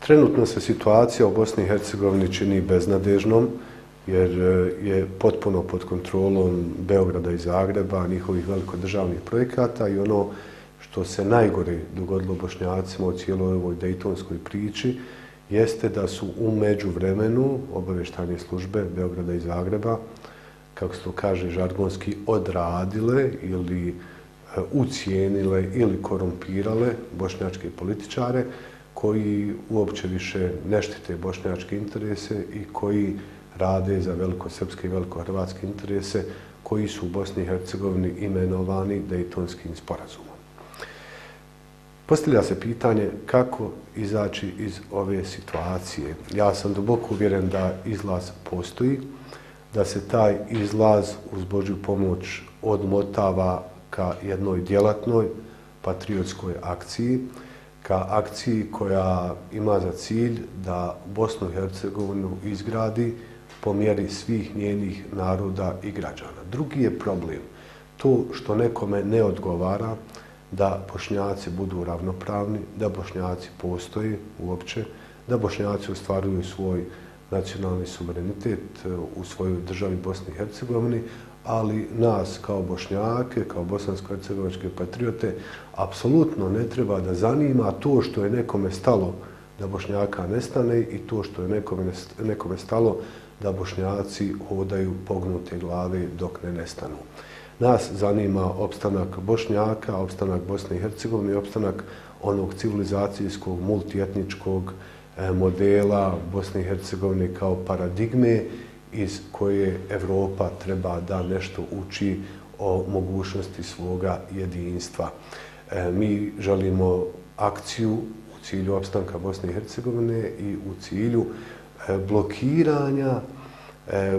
Trenutno se situacija u Bosni i Hercegovini čini beznadežnom, jer je potpuno pod kontrolom Beograda i Zagreba, njihovih velikodržavnih projekata, i ono što se najgore dogodilo Bošnjacima u cijeloj ovoj dejtonskoj priči jeste da su u međuvremenu obavještajne službe Beograda i Zagreba, kako se to kaže žargonski, odradile ili ucijenile ili korumpirale bošnjačke političare koji uopće više ne štite bošnjačke interese i koji rade za velikosrpske i velikohrvatske interese koji su u Bosni i Hercegovini imenovani Dejtonskim sporazumom. Postavlja se pitanje kako izaći iz ove situacije. Ja sam duboko uvjeren da izlaz postoji, da se taj izlaz uz Božju pomoć odmotava ka jednoj djelatnoj patriotskoj akciji, ka akciji koja ima za cilj da Bosnu i Hercegovinu izgradi po mjeri svih njenih naroda i građana. Drugi je problem to što nekome ne odgovara da Bošnjaci budu ravnopravni, da Bošnjaci postoje uopće, da Bošnjaci ostvaruju svoj nacionalni suverenitet u svojoj državi Bosni i Hercegovini, ali nas kao Bošnjake, kao bosansko-hercegovačke patriote, apsolutno ne treba da zanima to što je nekome stalo da Bošnjaka nestane i to što je nekome stalo da Bošnjaci hodaju pognute glave dok ne nestanu. Nas zanima opstanak Bošnjaka, opstanak Bosne i Hercegovine, opstanak onog civilizacijskog, multietničkog modela Bosne i Hercegovine kao paradigme iz koje Evropa treba da nešto uči o mogućnosti svoga jedinstva. Mi želimo akciju u cilju opstanka Bosne i Hercegovine i u cilju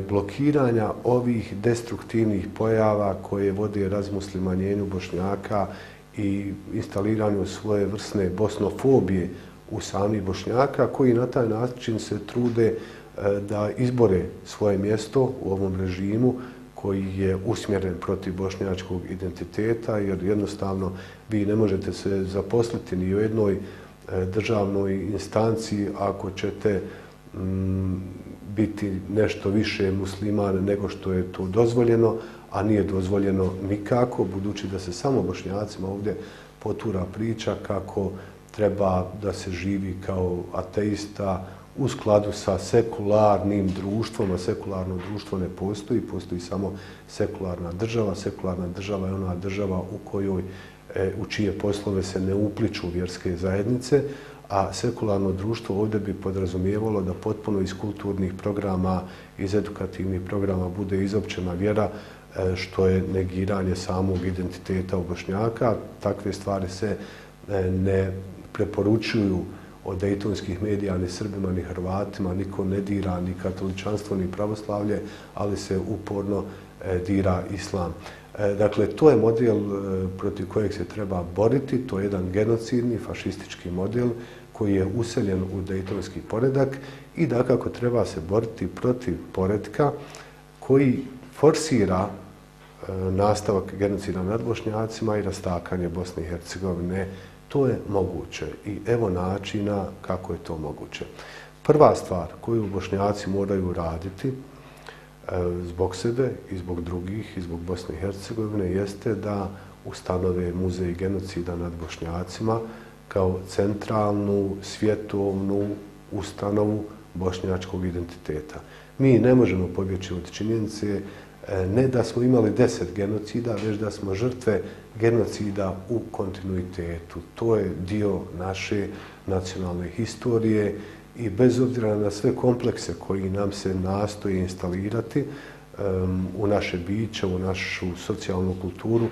blokiranja ovih destruktivnih pojava koje vode razmuslimanjenju Bošnjaka i instaliranju svoje vrsne bosnofobije u sami Bošnjaka, koji na taj način se trude da izbore svoje mjesto u ovom režimu koji je usmjeren protiv bošnjačkog identiteta, jer jednostavno vi ne možete se zaposliti ni u jednoj državnoj instanciji ako ćete biti nešto više musliman nego što je to dozvoljeno, a nije dozvoljeno nikako, budući da se samo Bošnjacima ovdje potura priča kako treba da se živi kao ateista u skladu sa sekularnim društvom, a sekularno društvo ne postoji, postoji samo sekularna država. Sekularna država je ona država u čije poslove se ne upliču vjerske zajednice, a sekularno društvo ovdje bi podrazumijevalo da potpuno iz kulturnih programa, iz edukativnih programa bude izopćena vjera, što je negiranje samog identiteta u Bošnjaka. Takve stvari se ne preporučuju od dejtonskih medija ni Srbima, ni Hrvatima, niko ne dira ni katoličanstvo, ni pravoslavlje, ali se uporno dira islam. Dakle, to je model protiv kojeg se treba boriti, to je jedan genocidni, fašistički model koji je useljen u dejtonski poredak i dakako treba se boriti protiv poretka koji forsira nastavak genocida nad Bošnjacima i rastakanje Bosne i Hercegovine. To je moguće i evo načina kako je to moguće. Prva stvar koju Bošnjaci moraju raditi zbog sebe i zbog drugih i zbog Bosne i Hercegovine jeste da ustanove muzej genocida nad Bošnjacima kao centralnu svjetovnu ustanovu bošnjačkog identiteta. Mi ne možemo pobjeći od činjenice ne da smo imali 10 genocida, već da smo žrtve genocida u kontinuitetu. To je dio naše nacionalne historije i bez obzira na sve komplekse koji nam se nastoje instalirati u naše biće, u našu socijalnu kulturu,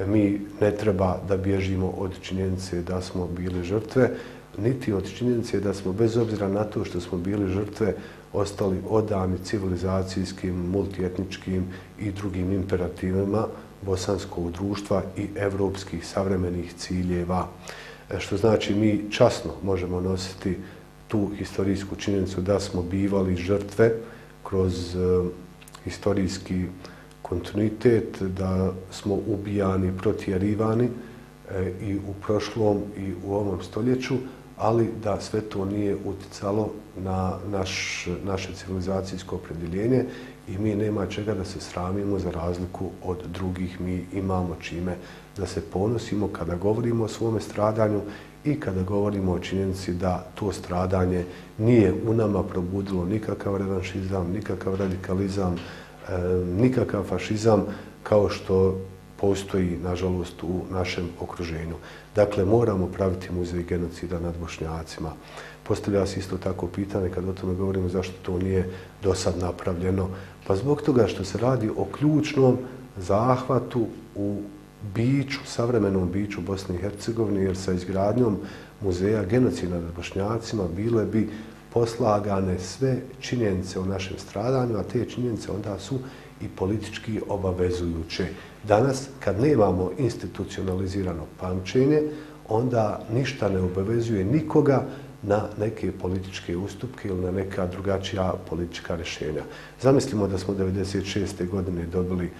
mi ne treba da bježimo od činjenice da smo bili žrtve, niti od činjenice da smo bez obzira na to što smo bili žrtve ostali odani civilizacijskim, multietničkim i drugim imperativima bosanskog društva i evropskih savremenih ciljeva. Što znači mi časno možemo nositi tu historijsku činjenicu da smo bivali žrtve kroz historijski kontinuitet, da smo ubijani, protjerivani i u prošlom i u ovom stoljeću, ali da sve to nije utjecalo na naše civilizacijsko opredjeljenje i mi nema čega da se sramimo za razliku od drugih. Mi imamo čime da se ponosimo kada govorimo o svome stradanju i kada govorimo o činjenici da to stradanje nije u nama probudilo nikakav revanšizam, nikakav radikalizam, nikakav fašizam kao što postoji, nažalost, u našem okruženju. Dakle, moramo praviti muzej genocida nad Bošnjacima. Postavlja se isto tako pitanje, kad o tome govorimo, zašto to nije do sad napravljeno. Pa zbog toga što se radi o ključnom zahvatu u biću, savremenom biću Bosne i Hercegovine, jer sa izgradnjom muzeja genocida nad Bošnjacima bile bi poslagane sve činjenice o našem stradanju, a te činjenice onda su i politički obavezujuće. Danas, kad nemamo institucionalizirano pamćenje, onda ništa ne obavezuje nikoga na neke političke ustupke ili na neka drugačija politička rješenja. Zamislimo da smo 1996. godine dobili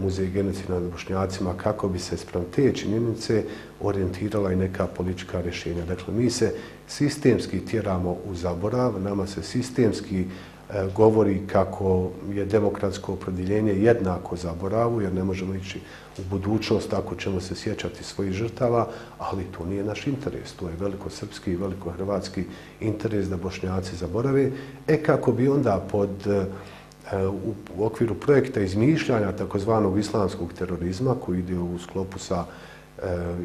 muzej genocida nad Bošnjacima kako bi se spram te činjenice orijentirala i neka politička rješenja. Dakle, mi se sistemski tjeramo u zaborav, nama se sistemski govori kako je demokratsko opredjeljenje jednako zaboravu, jer ne možemo ići u budućnost ako ćemo se sjećati svojih žrtava, ali to nije naš interes. To je velikosrpski i velikohrvatski interes da Bošnjaci zaborave. Kako bi onda u okviru projekta izmišljanja takozvanog islamskog terorizma, koji ide u sklopu sa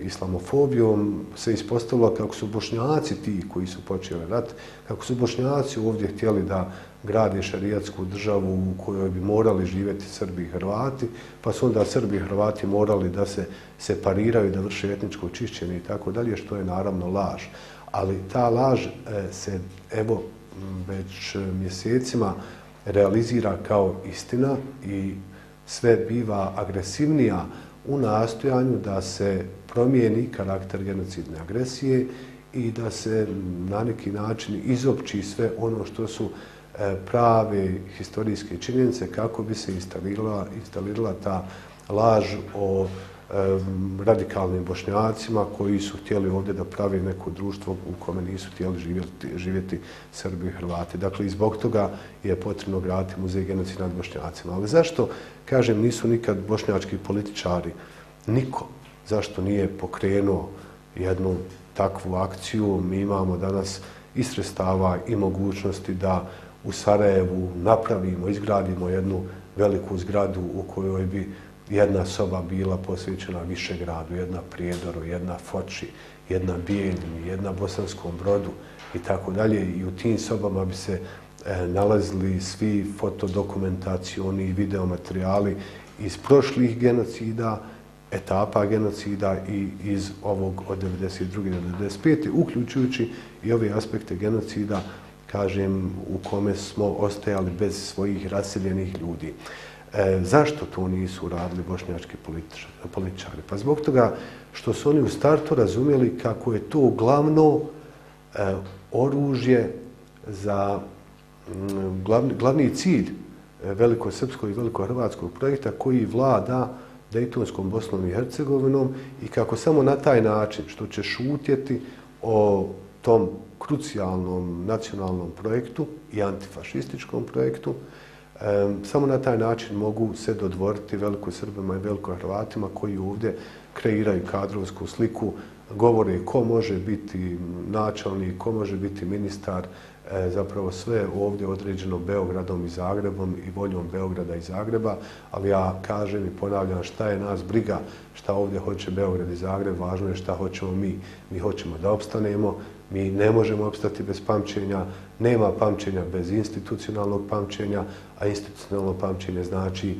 islamofobijom, se ispostavilo kako su Bošnjaci ti koji su počeli rat, kako su Bošnjaci ovdje htjeli da grade šarijatsku državu u kojoj bi morali živjeti Srbi i Hrvati, pa su onda Srbi i Hrvati morali da se separiraju, da vrše etničko čišćenje i tako dalje, što je naravno laž. Ali ta laž se, evo, već mjesecima realizira kao istina i sve biva agresivnija u nastojanju da se promijeni karakter genocidne agresije i da se na neki način izopći sve ono što su prave historijske činjenice kako bi se instalirala ta laž o radikalnim Bošnjacima koji su htjeli ovdje da prave neko društvo u kome nisu htjeli živjeti Srbi i Hrvati. Dakle, i zbog toga je potrebno graditi muzej genocida nad Bošnjacima. Ali zašto, kažem, nisu nikad bošnjački političari, niko, zašto nije pokrenuo jednu takvu akciju? Mi imamo danas i sredstava i mogućnosti da u Sarajevu napravimo, izgradimo jednu veliku zgradu u kojoj bi jedna soba bila posvećena Višegradu, jedna Prijedoru, jedna Foči, jedna Bijeljini, jedna Bosanskom Brodu i tako dalje. I u tim sobama bi se nalazili svi fotodokumentacioni i videomaterijali iz prošlih genocida, etapa genocida i iz ovog od 1992. do 1995. uključujući i ove aspekte genocida, kažem, u kome smo ostajali bez svojih raseljenih ljudi. Zašto to nisu radili bošnjački političari? Pa zbog toga što su oni u startu razumjeli kako je to glavno oružje za glavni cilj velikosrpskog i velikohrvatskog projekta koji vlada Dejtonskom Bosnom i Hercegovinom i kako samo na taj način što će šutjeti o tom krucijalnom nacionalnom projektu i antifašističkom projektu, samo na taj način mogu se dodvoriti velikosrbima i velikohrvatima koji ovdje kreiraju kadrovsku sliku, govore ko može biti načelnik, ko može biti ministar, zapravo sve ovdje određeno Beogradom i Zagrebom i voljom Beograda i Zagreba, ali ja kažem i ponavljam šta je nas briga, šta ovdje hoće Beograd i Zagreb, važno je šta hoćemo mi. Mi hoćemo da opstanemo, mi ne možemo opstati bez pamćenja, nema pamćenja bez institucionalnog pamćenja, a institucionalno pamćenje znači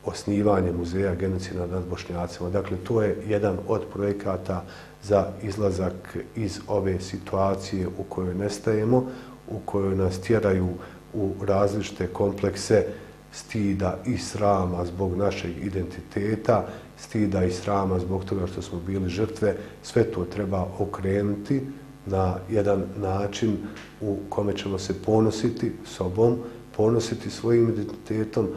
osnivanje muzeja genocida nad Bošnjacima. Dakle, to je jedan od projekata za izlazak iz ove situacije u kojoj nestajemo, u kojoj nas tjeraju u različite komplekse stida i srama zbog našeg identiteta, stida i srama zbog toga što smo bili žrtve. Sve to treba okrenuti na jedan način u kome ćemo se ponositi sobom, ponositi svojim identitetom,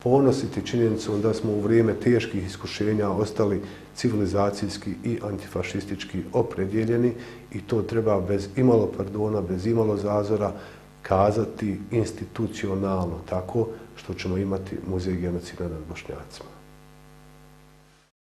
ponositi činjenicom da smo u vrijeme teških iskušenja ostali civilizacijski i antifašistički opredjeljeni i to treba bez imalo pardona, bez imalo zazora kazati institucionalno tako što ćemo imati muzej genocida nad Bošnjacima.